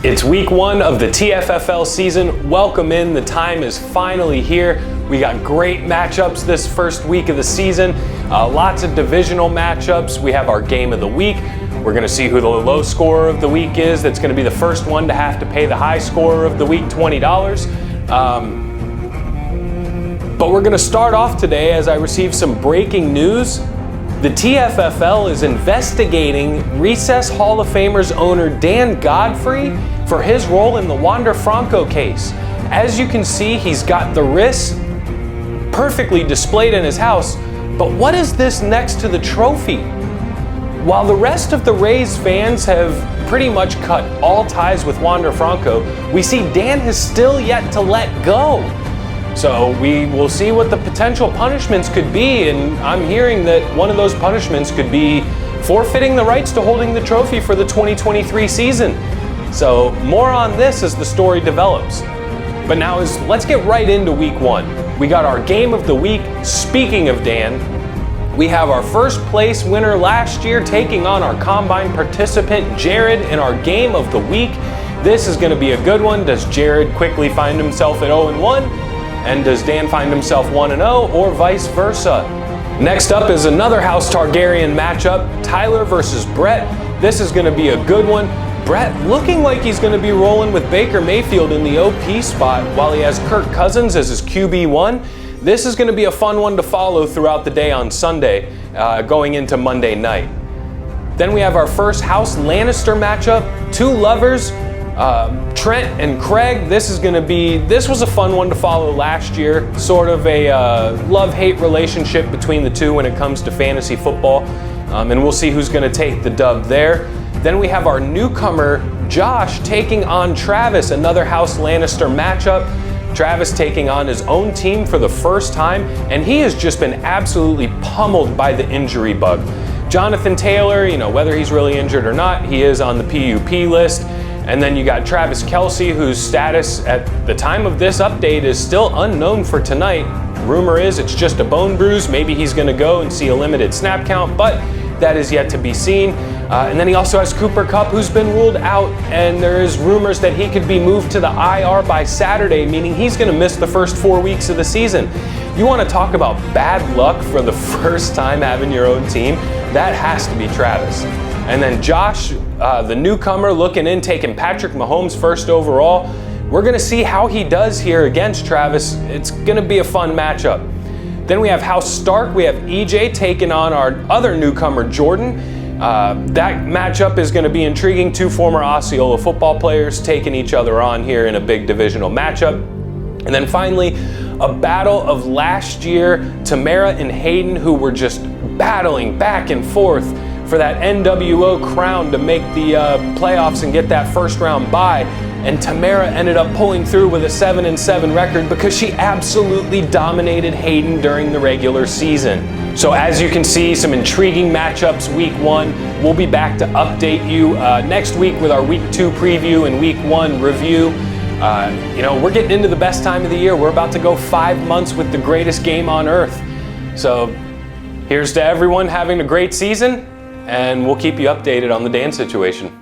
It's week one of the TFFL season. Welcome in, the time is finally here. We got great matchups this first week of the season. Lots of divisional matchups. We have our game of the week. We're gonna see who the low scorer of the week is. That's gonna be the first one to have to pay the high scorer of the week, $20. But we're gonna start off today as I received some breaking news. The TFFL is investigating Recess Hall of Famers owner Dan Godfrey for his role in the Wander Franco case. As you can see, he's got the wrists perfectly displayed in his house, but what is this next to the trophy? While the rest of the Rays fans have pretty much cut all ties with Wander Franco, we see Dan has still yet to let go. So we will see what the potential punishments could be, and I'm hearing that one of those punishments could be forfeiting the rights to holding the trophy for the 2023 season. So more on this as the story develops. But now let's get right into week one. We got our game of the week. Speaking of Dan, we have our first place winner last year taking on our combine participant Jared in our game of the week. This is going to be a good one. Does Jared quickly find himself at 0-1? And does Dan find himself 1-0 or vice versa? Next up is another House Targaryen matchup, Tyler versus Brett. This is going to be a good one. Brett looking like he's going to be rolling with Baker Mayfield in the OP spot while he has Kirk Cousins as his QB1. This is going to be a fun one to follow throughout the day on Sunday, going into Monday night. Then we have our first House Lannister matchup, two lovers, Trent and Craig. This was a fun one to follow last year, sort of a love-hate relationship between the two when it comes to fantasy football, and we'll see who's going to take the dub there. Then we have our newcomer Josh taking on Travis, another House Lannister matchup. Travis taking on his own team for the first time, and he has just been absolutely pummeled by the injury bug. Jonathan Taylor, whether he's really injured or not, he is on the PUP list. And then you got Travis Kelce, whose status at the time of this update is still unknown for tonight. Rumor is it's just a bone bruise. Maybe he's going to go and see a limited snap count, but that is yet to be seen. And then he also has Cooper Kupp, who's been ruled out, and there is rumors that he could be moved to the IR by Saturday, meaning he's going to miss the first 4 weeks of the season. You want to talk about bad luck for the first time having your own team? That has to be Travis. And then Josh, the newcomer, looking in, taking Patrick Mahomes first overall. We're going to see how he does here against Travis. It's going to be a fun matchup. Then we have House Stark. We have EJ taking on our other newcomer, Jordan. That matchup is going to be intriguing. Two former Osceola football players taking each other on here in a big divisional matchup. And then finally, a battle of last year, Tamara and Hayden, who were just battling back and forth for that NWO crown to make the playoffs and get that first round bye. And Tamara ended up pulling through with a 7-7 record because she absolutely dominated Hayden during the regular season. So as you can see, some intriguing matchups week one. We'll be back to update you next week with our week 2 preview and week 1 review. We're getting into the best time of the year. We're about to go 5 months with the greatest game on earth. So here's to everyone having a great season, and we'll keep you updated on the Dan situation.